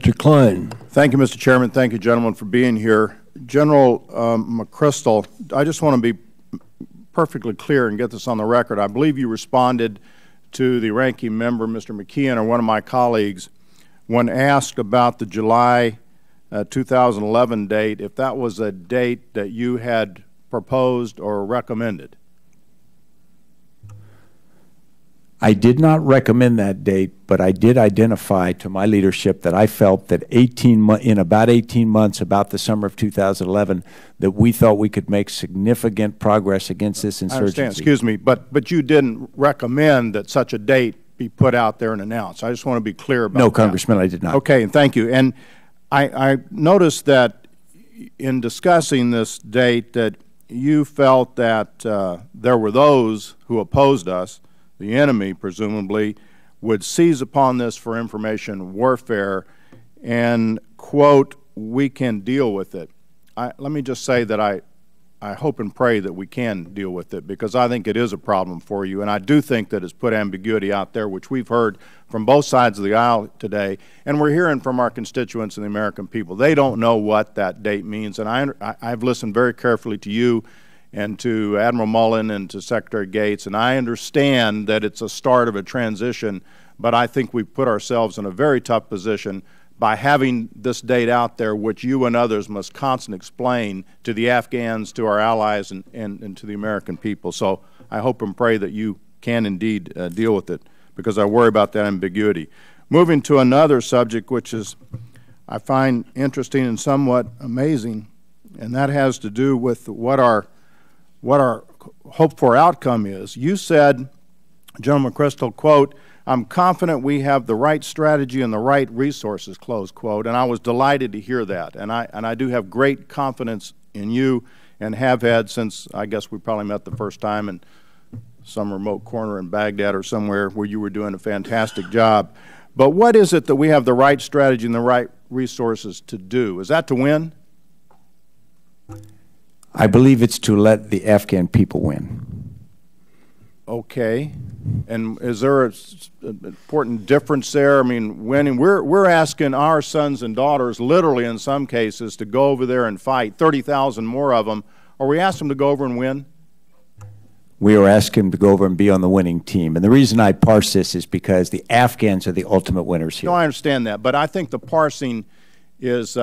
Mr. Kline. Thank you, Mr. Chairman. Thank you, gentlemen, for being here. General McChrystal, I just want to be perfectly clear and get this on the record. I believe you responded to the ranking member, Mr. McKeon, or one of my colleagues, when asked about the July 2011 date, if that was a date that you had proposed or recommended. I did not recommend that date, but I did identify to my leadership that I felt that in about 18 months, about the summer of 2011, that we thought we could make significant progress against this insurgency. I understand. Excuse me, but you didn't recommend that such a date be put out there and announced. I just want to be clear about that. No, Congressman, I did not. Okay, and thank you. And I noticed that in discussing this date that you felt that there were those who opposed us, the enemy presumably, would seize upon this for information warfare and, quote, we can deal with it. Let me just say that I hope and pray that we can deal with it, because I think it is a problem for you, and I do think that it's put ambiguity out there, which we've heard from both sides of the aisle today, and we're hearing from our constituents and the American people. They don't know what that date means, and I've listened very carefully to you and to Admiral Mullen and to Secretary Gates, and I understand that it's a start of a transition, but I think we've put ourselves in a very tough position by having this date out there, which you and others must constantly explain to the Afghans, to our allies, and to the American people. So I hope and pray that you can indeed deal with it, because I worry about that ambiguity. Moving to another subject, which is I find interesting and somewhat amazing, and that has to do with what our hoped-for outcome is. You said, General McChrystal, quote, I'm confident we have the right strategy and the right resources, close quote, and I was delighted to hear that. And I do have great confidence in you and have had since, I guess we probably met the first time in some remote corner in Baghdad or somewhere where you were doing a fantastic job. But what is it that we have the right strategy and the right resources to do? Is that to win? I believe it's to let the Afghan people win. Okay. And is there an important difference there? I mean, we're asking our sons and daughters, literally in some cases, to go over there and fight, 30,000 more of them. Are we asking them to go over and win? We are asking them to go over and be on the winning team. And the reason I parse this is because the Afghans are the ultimate winners here. No, I understand that. But I think the parsing is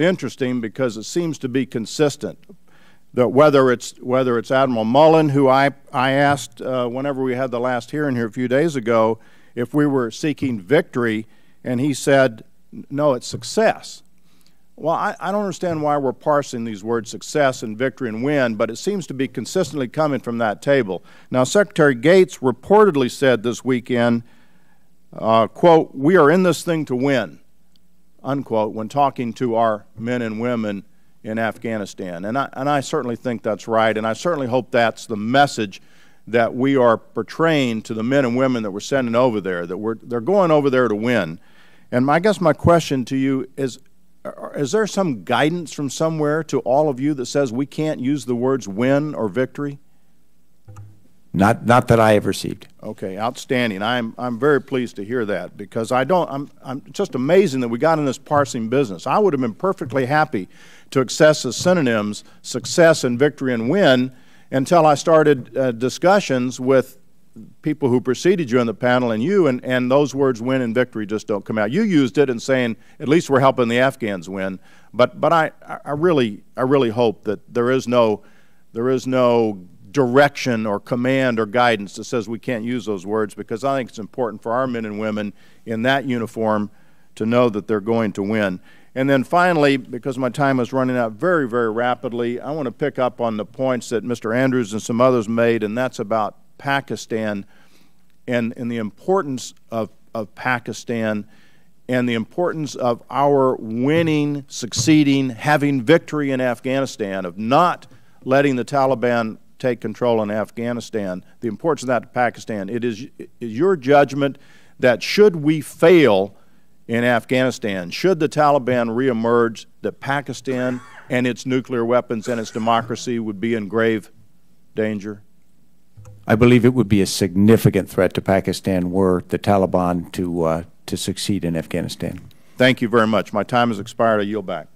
interesting because it seems to be consistent. That whether it's Admiral Mullen, who I asked whenever we had the last hearing here a few days ago if we were seeking victory, and he said, no, it's success. Well, I don't understand why we're parsing these words success and victory and win, but it seems to be consistently coming from that table. Now, Secretary Gates reportedly said this weekend, quote, we are in this thing to win, unquote, when talking to our men and women in Afghanistan. And I certainly think that's right, and I certainly hope that's the message that we are portraying to the men and women that we're sending over there, that they're going over there to win. And I guess my question to you is there some guidance from somewhere to all of you that says we can't use the words win or victory? Not that I have received. Okay, outstanding. I'm very pleased to hear that, because I'm just amazing that we got in this parsing business. I would have been perfectly happy to access as synonyms success and victory and win until I started discussions with people who preceded you on the panel and you, and those words win and victory just don't come out. You used it in saying at least we're helping the Afghans win, but I really hope that there is no direction or command or guidance that says we can't use those words, because I think it's important for our men and women in that uniform to know that they're going to win. And then finally, because my time is running out very, very rapidly, I want to pick up on the points that Mr. Andrews and some others made, and that's about Pakistan and the importance of Pakistan and the importance of our winning, succeeding, having victory in Afghanistan, of not letting the Taliban take control in Afghanistan, the importance of that to Pakistan. It is your judgment that should we fail in Afghanistan, should the Taliban reemerge, that Pakistan and its nuclear weapons and its democracy would be in grave danger? I believe it would be a significant threat to Pakistan were the Taliban to succeed in Afghanistan. Thank you very much. My time has expired. I yield back.